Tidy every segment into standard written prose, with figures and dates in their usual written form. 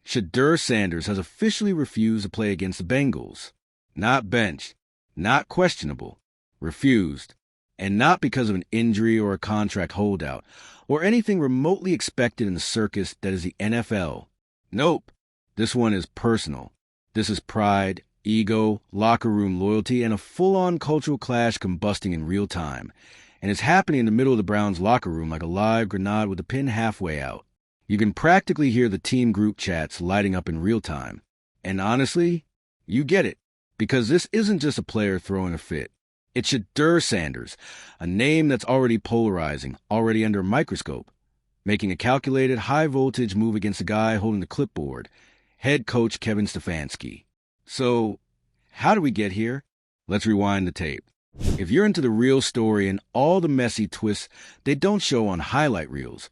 Shedeur Sanders has officially refused to play against the Bengals. Not benched, not questionable, refused. And not because of an injury or a contract holdout, or anything remotely expected in the circus that is the NFL. Nope. This one is personal. This is pride, ego, locker room loyalty, and a full-on cultural clash combusting in real time. And it's happening in the middle of the Browns' locker room like a live grenade with the pin halfway out. You can practically hear the team group chats lighting up in real time. And honestly, you get it, because this isn't just a player throwing a fit. It's Shedeur Sanders, a name that's already polarizing, already under a microscope, making a calculated, high-voltage move against the guy holding the clipboard, head coach Kevin Stefanski. So, how did we get here? Let's rewind the tape. If you're into the real story and all the messy twists they don't show on highlight reels,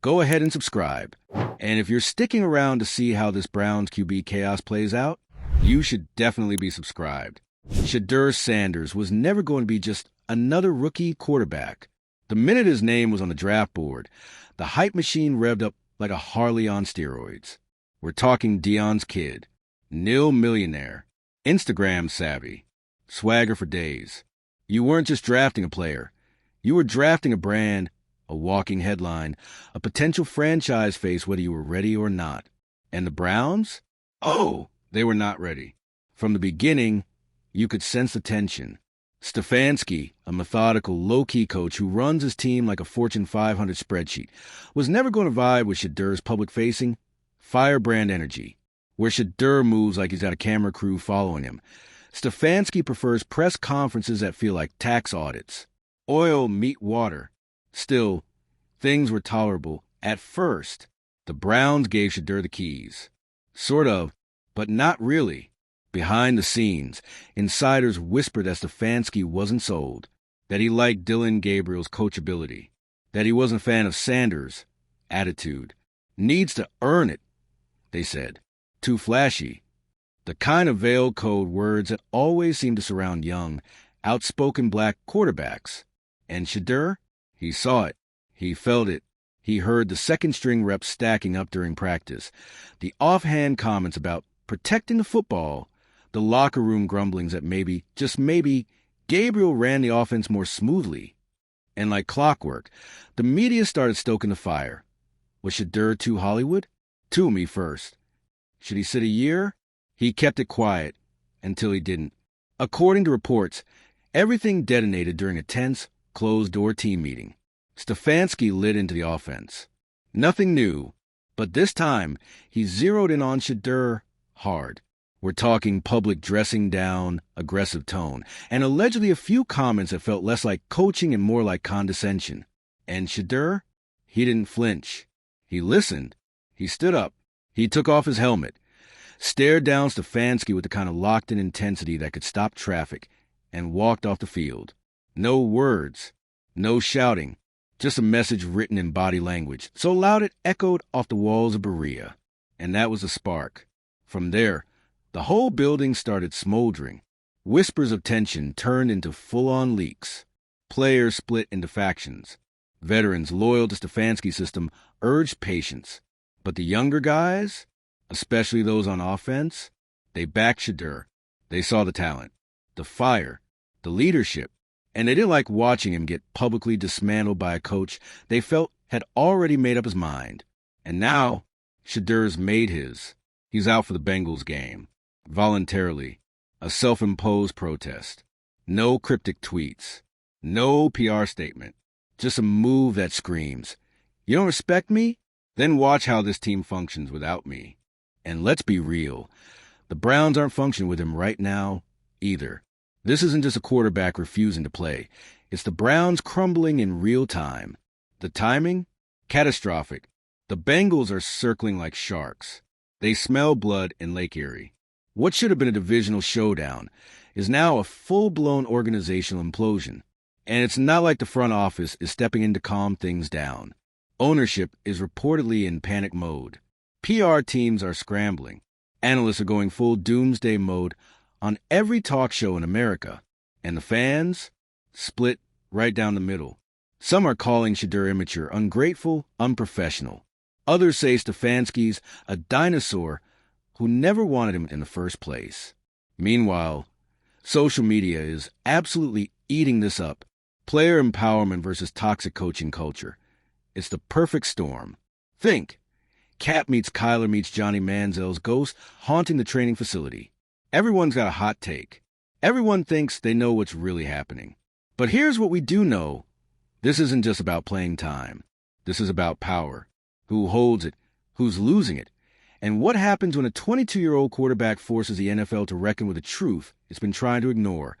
go ahead and subscribe. And if you're sticking around to see how this Browns QB chaos plays out, you should definitely be subscribed. Shedeur Sanders was never going to be just another rookie quarterback. The minute his name was on the draft board, the hype machine revved up like a Harley on steroids. We're talking Dion's kid, nil millionaire, Instagram savvy, swagger for days. You weren't just drafting a player. You were drafting a brand, a walking headline, a potential franchise face whether you were ready or not. And the Browns? Oh, they were not ready. From the beginning, you could sense the tension. Stefanski, a methodical, low-key coach who runs his team like a Fortune 500 spreadsheet, was never going to vibe with Shedeur's public-facing, firebrand energy, where Shedeur moves like he's got a camera crew following him. Stefanski prefers press conferences that feel like tax audits. Oil meet water. Still, things were tolerable at first. The Browns gave Shedeur the keys. Sort of, but not really. Behind the scenes, insiders whispered that Stefanski wasn't sold, that he liked Dylan Gabriel's coachability, that he wasn't a fan of Sanders' attitude. Needs to earn it, they said. Too flashy. The kind of veiled code words that always seem to surround young, outspoken black quarterbacks. And Shedeur? He saw it. He felt it. He heard the second-string reps stacking up during practice, the offhand comments about protecting the football, the locker room grumblings that maybe, just maybe, Gabriel ran the offense more smoothly. And like clockwork, the media started stoking the fire. Was Shedeur too Hollywood? To me first. Should he sit a year? He kept it quiet until he didn't. According to reports, everything detonated during a tense, closed-door team meeting. Stefanski lit into the offense. Nothing new, but this time he zeroed in on Shedeur hard. We're talking public dressing down, aggressive tone, and allegedly a few comments that felt less like coaching and more like condescension. And Shedeur? He didn't flinch. He listened. He stood up. He took off his helmet, stared down Stefanski with the kind of locked-in intensity that could stop traffic, and walked off the field. No words, no shouting, just a message written in body language, so loud it echoed off the walls of Berea. And that was the spark. From there, the whole building started smoldering. Whispers of tension turned into full-on leaks. Players split into factions. Veterans loyal to Stefanski's system urged patience. But the younger guys, especially those on offense, they backed Shedeur. They saw the talent, the fire, the leadership, and they didn't like watching him get publicly dismantled by a coach they felt had already made up his mind. And now, Shedeur's made his. He's out for the Bengals game. Voluntarily. A self-imposed protest. No cryptic tweets. No PR statement. Just a move that screams, "You don't respect me? Then watch how this team functions without me." And let's be real. The Browns aren't functioning with him right now, either. This isn't just a quarterback refusing to play. It's the Browns crumbling in real time. The timing? Catastrophic. The Bengals are circling like sharks. They smell blood in Lake Erie. What should have been a divisional showdown is now a full-blown organizational implosion. And it's not like the front office is stepping in to calm things down. Ownership is reportedly in panic mode. PR teams are scrambling. Analysts are going full doomsday mode on every talk show in America. And the fans? Split right down the middle. Some are calling Shedeur immature, ungrateful, unprofessional. Others say Stefanski's a dinosaur who never wanted him in the first place. Meanwhile, social media is absolutely eating this up. Player empowerment versus toxic coaching culture. It's the perfect storm. Think. Cap meets Kyler meets Johnny Manziel's ghost haunting the training facility. Everyone's got a hot take. Everyone thinks they know what's really happening. But here's what we do know. This isn't just about playing time. This is about power. Who holds it? Who's losing it? And what happens when a 22-year-old quarterback forces the NFL to reckon with the truth it's been trying to ignore?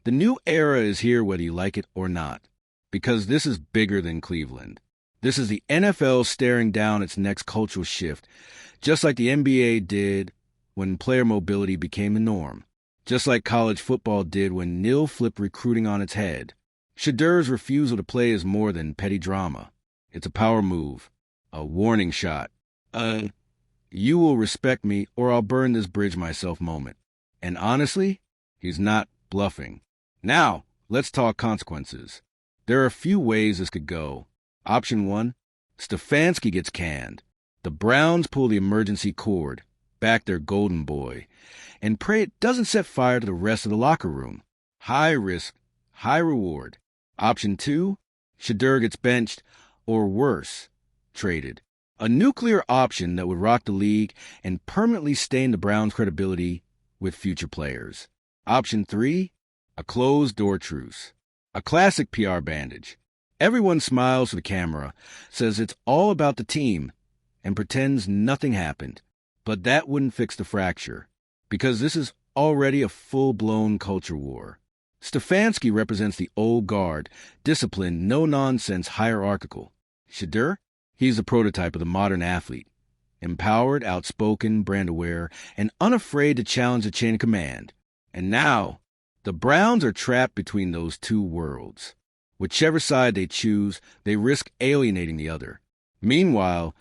The new era is here whether you like it or not. Because this is bigger than Cleveland. This is the NFL staring down its next cultural shift, just like the NBA did when player mobility became the norm, just like college football did when Neil flipped recruiting on its head. Shedeur's refusal to play is more than petty drama. It's a power move, a warning shot, you will respect me or I'll burn this bridge myself moment. And honestly, he's not bluffing. Now, let's talk consequences. There are a few ways this could go. Option 1, Stefanski gets canned. The Browns pull the emergency cord, back their golden boy, and pray it doesn't set fire to the rest of the locker room. High risk, high reward. Option 2, Shedeur gets benched, or worse, traded. A nuclear option that would rock the league and permanently stain the Browns' credibility with future players. Option 3, a closed-door truce. A classic PR bandage. Everyone smiles for the camera, says it's all about the team, and pretends nothing happened. But that wouldn't fix the fracture, because this is already a full-blown culture war. Stefanski represents the old guard, disciplined, no-nonsense, hierarchical. Shedeur? He's the prototype of the modern athlete. Empowered, outspoken, brand-aware, and unafraid to challenge the chain of command. And now, the Browns are trapped between those two worlds. Whichever side they choose, they risk alienating the other. Meanwhile,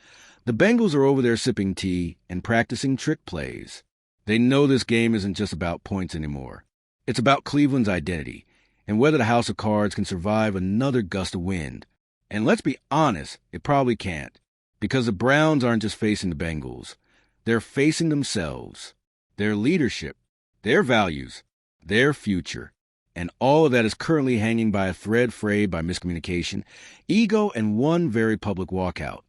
the Bengals are over there sipping tea and practicing trick plays. They know this game isn't just about points anymore. It's about Cleveland's identity and whether the House of Cards can survive another gust of wind. And let's be honest, it probably can't. Because the Browns aren't just facing the Bengals. They're facing themselves, their leadership, their values, their future. And all of that is currently hanging by a thread frayed by miscommunication, ego, and one very public walkout.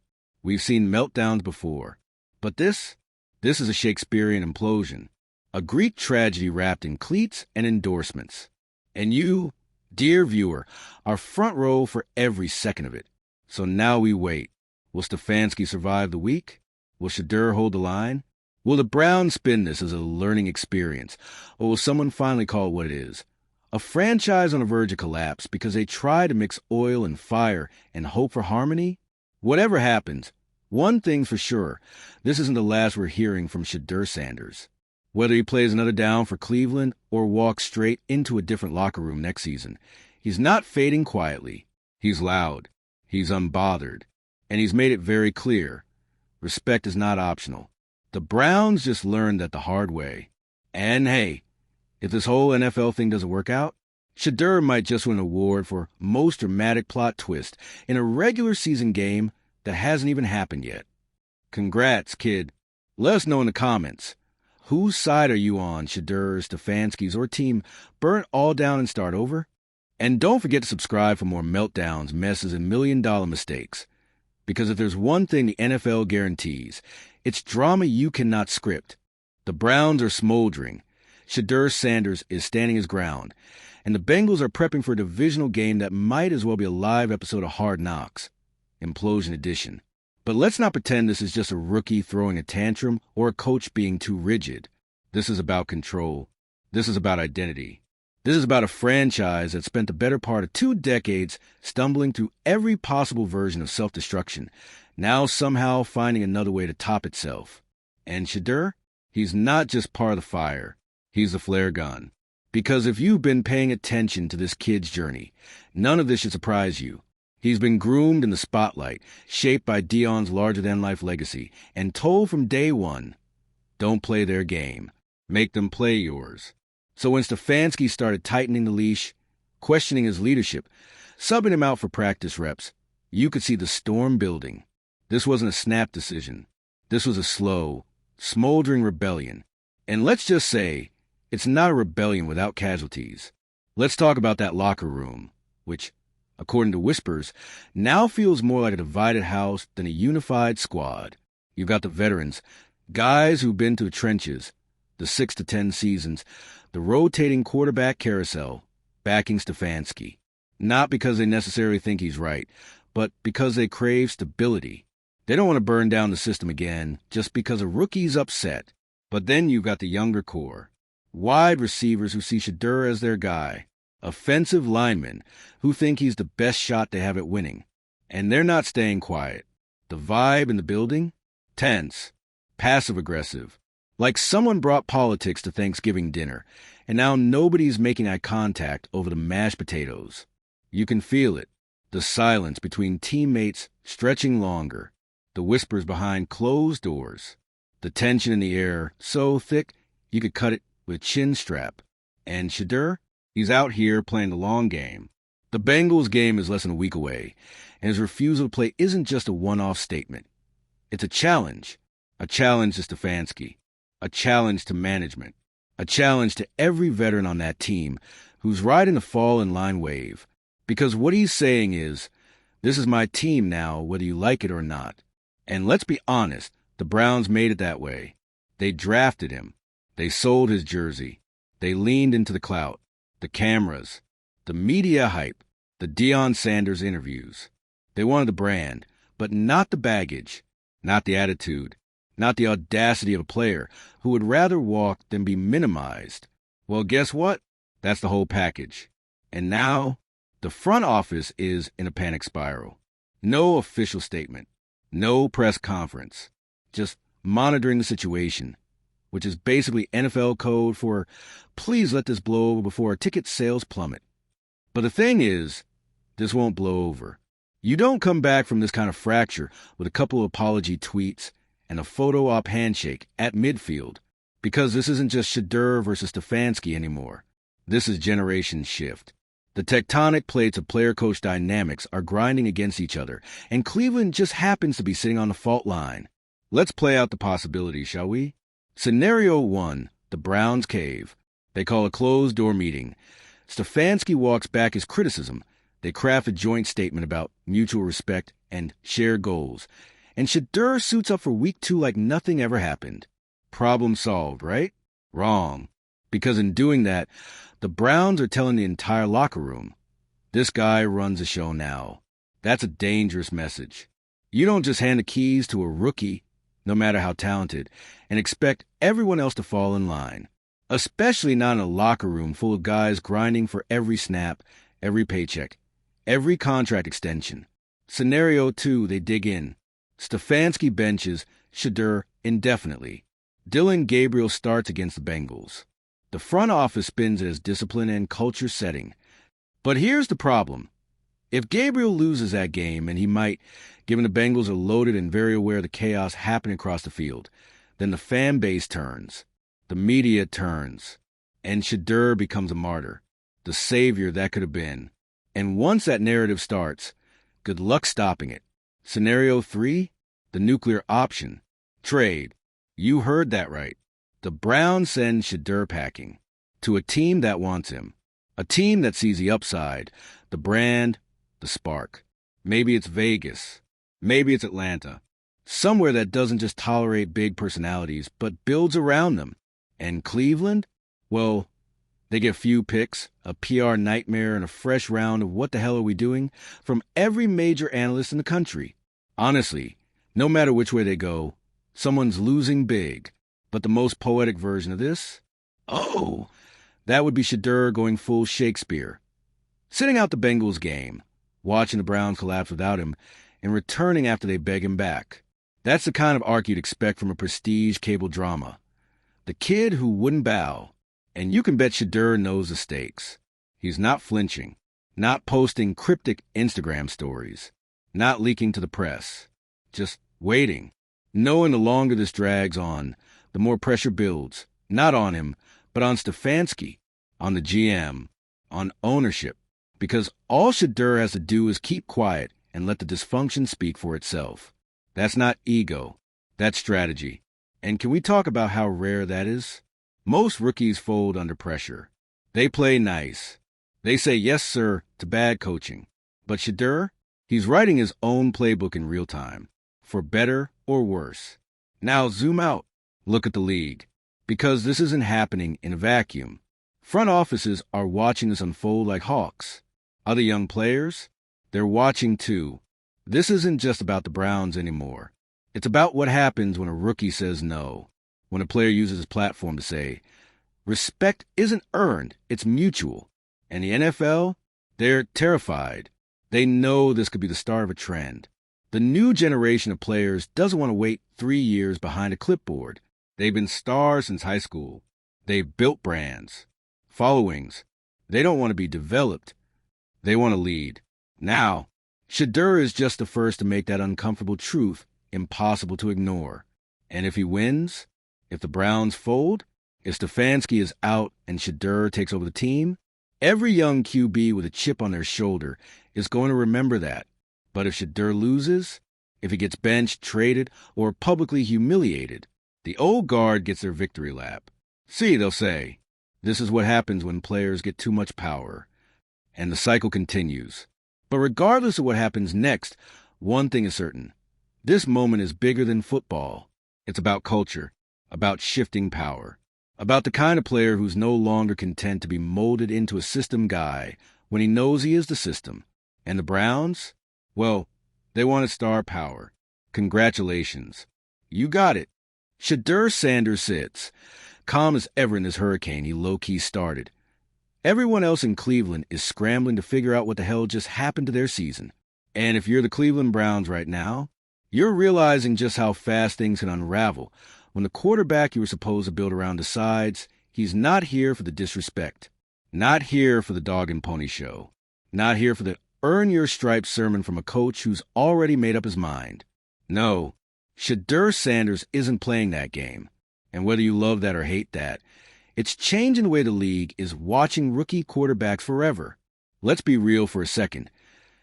We've seen meltdowns before. But this is a Shakespearean implosion. A Greek tragedy wrapped in cleats and endorsements. And you, dear viewer, are front row for every second of it. So now we wait. Will Stefanski survive the week? Will Shedeur hold the line? Will the Browns spin this as a learning experience? Or will someone finally call it what it is? A franchise on the verge of collapse because they try to mix oil and fire and hope for harmony? Whatever happens, one thing's for sure, this isn't the last we're hearing from Shedeur Sanders. Whether he plays another down for Cleveland or walks straight into a different locker room next season, he's not fading quietly. He's loud. He's unbothered. And he's made it very clear. Respect is not optional. The Browns just learned that the hard way. And hey, if this whole NFL thing doesn't work out, Shedeur might just win an award for most dramatic plot twist in a regular season game that hasn't even happened yet. Congrats, kid. Let us know in the comments. Whose side are you on, Shedeur's, Stefanski's, or team burn all down and start over? And don't forget to subscribe for more meltdowns, messes, and million-dollar mistakes. Because if there's one thing the NFL guarantees, it's drama you cannot script. The Browns are smoldering. Shedeur Sanders is standing his ground, and the Bengals are prepping for a divisional game that might as well be a live episode of Hard Knocks, Implosion Edition. But let's not pretend this is just a rookie throwing a tantrum or a coach being too rigid. This is about control. This is about identity. This is about a franchise that spent the better part of 2 decades stumbling through every possible version of self-destruction, now somehow finding another way to top itself. And Shedeur? He's not just part of the fire. He's the flare gun. Because if you've been paying attention to this kid's journey, none of this should surprise you. He's been groomed in the spotlight, shaped by Dion's larger-than-life legacy, and told from day one, don't play their game. Make them play yours. So when Stefanski started tightening the leash, questioning his leadership, subbing him out for practice reps, you could see the storm building. This wasn't a snap decision. This was a slow, smoldering rebellion. And let's just say, it's not a rebellion without casualties. Let's talk about that locker room, which, according to whispers, now feels more like a divided house than a unified squad. You've got the veterans, guys who've been to the trenches, the 6 to 10 seasons, the rotating quarterback carousel, backing Stefanski. Not because they necessarily think he's right, but because they crave stability. They don't want to burn down the system again just because a rookie's upset. But then you've got the younger core. Wide receivers who see Shedeur as their guy. Offensive linemen who think he's the best shot they have at winning. And they're not staying quiet. The vibe in the building? Tense. Passive-aggressive. Like someone brought politics to Thanksgiving dinner, and now nobody's making eye contact over the mashed potatoes. You can feel it. The silence between teammates stretching longer. The whispers behind closed doors. The tension in the air so thick you could cut it with a chin strap. And Shedeur? He's out here playing the long game. The Bengals game is less than a week away, and his refusal to play isn't just a one-off statement. It's a challenge. A challenge to Stefanski. A challenge to management. A challenge to every veteran on that team who's riding the fall-in-line wave. Because what he's saying is, this is my team now, whether you like it or not. And let's be honest, the Browns made it that way. They drafted him. They sold his jersey. They leaned into the clout, the cameras, the media hype, the Deion Sanders interviews. They wanted the brand, but not the baggage, not the attitude, not the audacity of a player who would rather walk than be minimized. Well, guess what? That's the whole package. And now, the front office is in a panic spiral. No official statement. No press conference. Just monitoring the situation, which is basically NFL code for please let this blow over before our ticket sales plummet. But the thing is, this won't blow over. You don't come back from this kind of fracture with a couple of apology tweets and a photo op handshake at midfield, because this isn't just Shedeur versus Stefanski anymore. This is generation shift. The tectonic plates of player-coach dynamics are grinding against each other, and Cleveland just happens to be sitting on the fault line. Let's play out the possibilities, shall we? Scenario 1, the Browns cave. They call a closed-door meeting. Stefanski walks back his criticism. They craft a joint statement about mutual respect and shared goals. And Shedeur suits up for week 2 like nothing ever happened. Problem solved, right? Wrong. Because in doing that, the Browns are telling the entire locker room, this guy runs the show now. That's a dangerous message. You don't just hand the keys to a rookie, no matter how talented, and expect everyone else to fall in line. Especially not in a locker room full of guys grinding for every snap, every paycheck, every contract extension. Scenario 2, they dig in. Stefanski benches Shedeur indefinitely. Dillon Gabriel starts against the Bengals. The front office spins it as discipline and culture setting. But here's the problem. If Gabriel loses that game, and he might, given the Bengals are loaded and very aware of the chaos happening across the field, then the fan base turns. The media turns. And Shedeur becomes a martyr. The savior that could have been. And once that narrative starts, good luck stopping it. Scenario 3, the nuclear option. Trade. You heard that right. The Browns send Shedeur packing to a team that wants him, a team that sees the upside, the brand, the spark. Maybe it's Vegas. Maybe it's Atlanta. Somewhere that doesn't just tolerate big personalities, but builds around them. And Cleveland? Well, they get few picks, a PR nightmare, and a fresh round of what the hell are we doing from every major analyst in the country. Honestly, no matter which way they go, someone's losing big. But the most poetic version of this? Oh, that would be Shedeur going full Shakespeare. Sitting out the Bengals game, watching the Browns collapse without him, and returning after they beg him back. That's the kind of arc you'd expect from a prestige cable drama. The kid who wouldn't bow. And you can bet Shedeur knows the stakes. He's not flinching, not posting cryptic Instagram stories, not leaking to the press. Just waiting, knowing the longer this drags on, the more pressure builds, not on him, but on Stefanski, on the GM, on ownership, because all Shedeur has to do is keep quiet and let the dysfunction speak for itself. That's not ego. That's strategy. And can we talk about how rare that is? Most rookies fold under pressure. They play nice. They say yes, sir, to bad coaching. But Shedeur, he's writing his own playbook in real time, for better or worse. Now zoom out. Look at the league. Because this isn't happening in a vacuum. Front offices are watching this unfold like hawks. Other young players, they're watching too. This isn't just about the Browns anymore. It's about what happens when a rookie says no, when a player uses his platform to say, respect isn't earned, it's mutual. And the NFL, they're terrified. They know this could be the start of a trend. The new generation of players doesn't want to wait 3 years behind a clipboard. They've been stars since high school. They've built brands, followings. They don't want to be developed. They want to lead. Now, Shedeur is just the first to make that uncomfortable truth impossible to ignore. And if he wins, if the Browns fold, if Stefanski is out and Shedeur takes over the team, every young QB with a chip on their shoulder is going to remember that. But if Shedeur loses, if he gets benched, traded, or publicly humiliated, the old guard gets their victory lap. See, they'll say, this is what happens when players get too much power. And the cycle continues. But regardless of what happens next, one thing is certain. This moment is bigger than football. It's about culture, about shifting power, about the kind of player who's no longer content to be molded into a system guy when he knows he is the system. And the Browns? Well, they wanted star power. Congratulations. You got it. Shedeur Sanders sits, calm as ever in this hurricane he low-key started. Everyone else in Cleveland is scrambling to figure out what the hell just happened to their season. And if you're the Cleveland Browns right now, you're realizing just how fast things can unravel. When the quarterback you were supposed to build around decides he's not here for the disrespect, not here for the dog and pony show, not here for the earn your stripes sermon from a coach who's already made up his mind. No, Shedeur Sanders isn't playing that game. And whether you love that or hate that, it's changing the way the league is watching rookie quarterbacks forever. Let's be real for a second.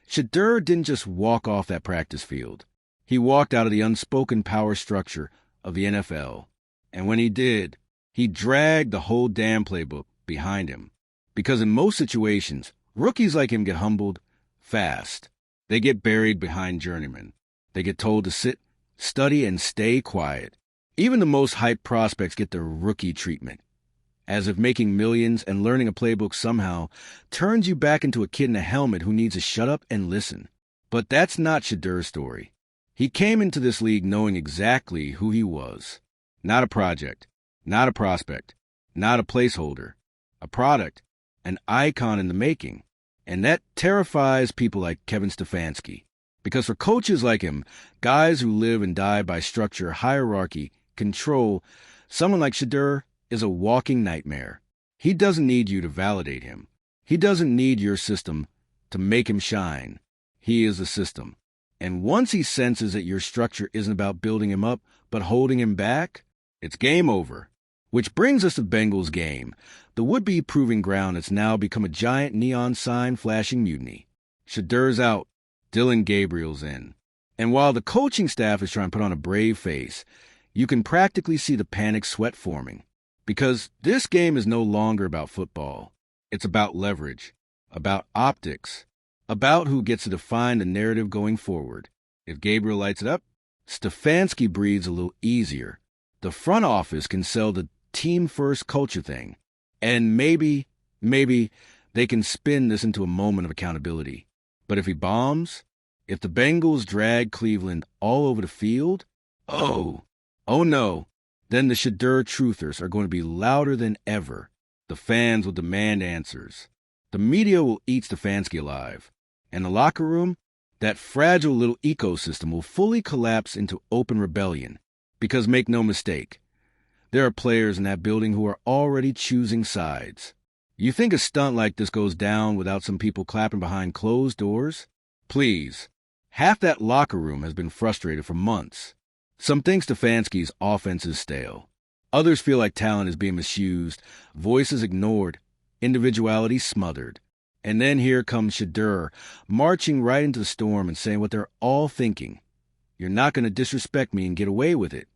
Shedeur didn't just walk off that practice field. He walked out of the unspoken power structure of the NFL. And when he did, he dragged the whole damn playbook behind him. Because in most situations, rookies like him get humbled fast. They get buried behind journeymen. They get told to sit, study, and stay quiet. Even the most hyped prospects get the rookie treatment. As if making millions and learning a playbook somehow turns you back into a kid in a helmet who needs to shut up and listen. But that's not Shedeur's story. He came into this league knowing exactly who he was. Not a project, not a prospect, not a placeholder, a product, an icon in the making. And that terrifies people like Kevin Stefanski. Because for coaches like him, guys who live and die by structure, hierarchy, control, someone like Shedeur is a walking nightmare. He doesn't need you to validate him. He doesn't need your system to make him shine. He is the system. And once he senses that your structure isn't about building him up, but holding him back, it's game over. Which brings us to Bengals game, the would-be proving ground that's now become a giant neon sign flashing mutiny. Shedeur's out, Dylan Gabriel's in. And while the coaching staff is trying to put on a brave face, you can practically see the panic sweat forming. Because this game is no longer about football. It's about leverage, about optics, about who gets to define the narrative going forward. If Gabriel lights it up, Stefanski breathes a little easier. The front office can sell the team-first culture thing. And maybe they can spin this into a moment of accountability. But if he bombs, if the Bengals drag Cleveland all over the field, oh no, then the Shedeur truthers are going to be louder than ever. The fans will demand answers. The media will eat Stefanski alive. And the locker room, that fragile little ecosystem will fully collapse into open rebellion. Because make no mistake, there are players in that building who are already choosing sides. You think a stunt like this goes down without some people clapping behind closed doors? Please. Half that locker room has been frustrated for months. Some think Stefanski's offense is stale. Others feel like talent is being misused, voices ignored, individuality smothered. And then here comes Shedeur, marching right into the storm and saying what they're all thinking. You're not going to disrespect me and get away with it.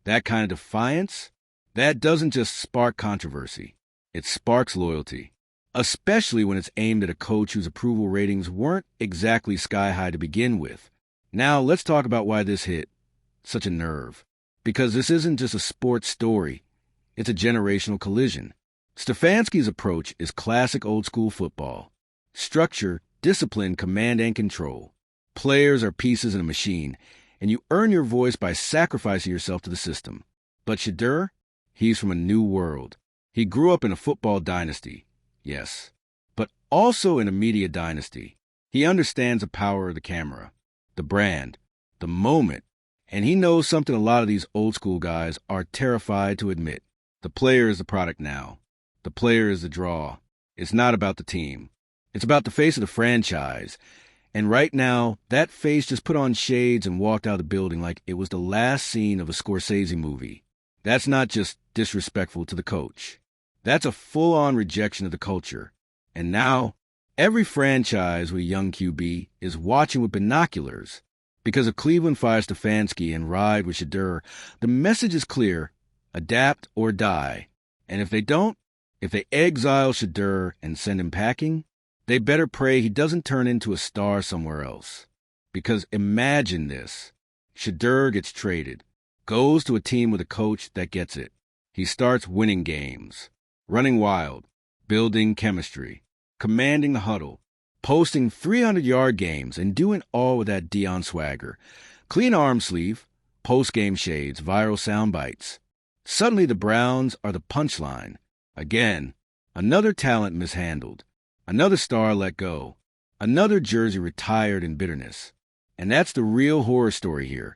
That kind of defiance, that doesn't just spark controversy. It sparks loyalty, especially when it's aimed at a coach whose approval ratings weren't exactly sky-high to begin with. Now, let's talk about why this hit such a nerve. Because this isn't just a sports story. It's a generational collision. Stefanski's approach is classic old-school football. Structure, discipline, command, and control. Players are pieces in a machine, and you earn your voice by sacrificing yourself to the system. But Shedeur, he's from a new world. He grew up in a football dynasty, yes, but also in a media dynasty. He understands the power of the camera, the brand, the moment, and he knows something a lot of these old-school guys are terrified to admit. The player is the product now. The player is the draw. It's not about the team. It's about the face of the franchise. And right now, that face just put on shades and walked out of the building like it was the last scene of a Scorsese movie. That's not just disrespectful to the coach. That's a full-on rejection of the culture. And now, every franchise with a young QB is watching with binoculars. Because if Cleveland fires Stefanski and ride with Shedeur, the message is clear: adapt or die. And if they don't, if they exile Shedeur and send him packing, they better pray he doesn't turn into a star somewhere else. Because imagine this. Shedeur gets traded, goes to a team with a coach that gets it. He starts winning games, running wild, building chemistry, commanding the huddle, posting 300-yard games, and doing all with that Deion swagger. Clean arm sleeve, post-game shades, viral sound bites. Suddenly the Browns are the punchline. Again, another talent mishandled. Another star let go. Another jersey retired in bitterness. And that's the real horror story here.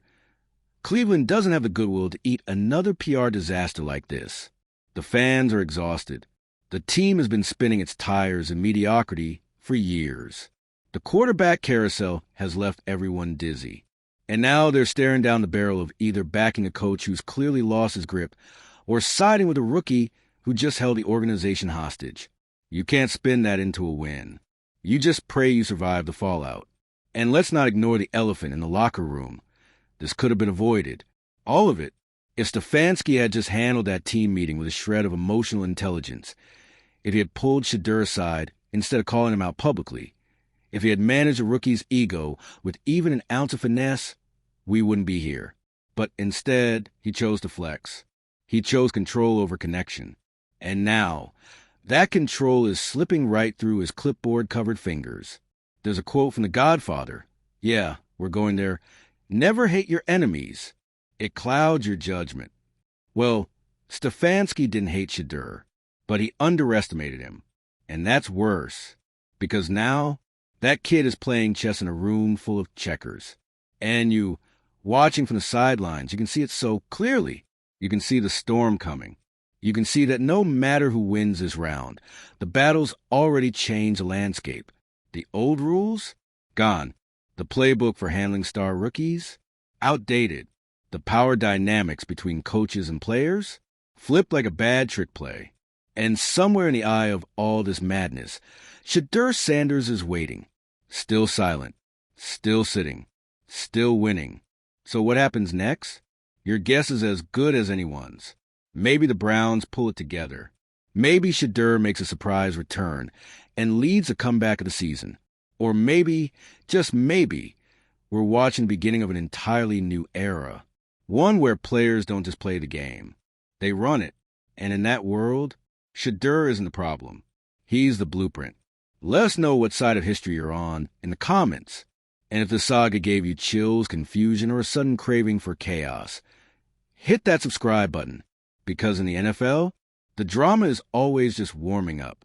Cleveland doesn't have the goodwill to eat another PR disaster like this. The fans are exhausted. The team has been spinning its tires in mediocrity for years. The quarterback carousel has left everyone dizzy. And now they're staring down the barrel of either backing a coach who's clearly lost his grip or siding with a rookie who just held the organization hostage. You can't spin that into a win. You just pray you survive the fallout. And let's not ignore the elephant in the locker room. This could have been avoided. All of it. If Stefanski had just handled that team meeting with a shred of emotional intelligence, if he had pulled Shedeur aside instead of calling him out publicly, if he had managed a rookie's ego with even an ounce of finesse, we wouldn't be here. But instead, he chose to flex. He chose control over connection. And now, that control is slipping right through his clipboard-covered fingers. There's a quote from The Godfather. Yeah, we're going there. Never hate your enemies. It clouds your judgment. Well, Stefanski didn't hate Shedeur, but he underestimated him. And that's worse, because now that kid is playing chess in a room full of checkers. And you, watching from the sidelines, you can see it so clearly. You can see the storm coming. You can see that no matter who wins this round, the battle's already changed the landscape. The old rules? Gone. The playbook for handling star rookies? Outdated. The power dynamics between coaches and players? Flipped like a bad trick play. And somewhere in the eye of all this madness, Shedeur Sanders is waiting. Still silent. Still sitting. Still winning. So what happens next? Your guess is as good as anyone's. Maybe the Browns pull it together. Maybe Shedeur makes a surprise return and leads a comeback of the season. Or maybe, just maybe, we're watching the beginning of an entirely new era. One where players don't just play the game. They run it. And in that world, Shedeur isn't the problem. He's the blueprint. Let us know what side of history you're on in the comments. And if the saga gave you chills, confusion, or a sudden craving for chaos, hit that subscribe button. Because in the NFL, the drama is always just warming up.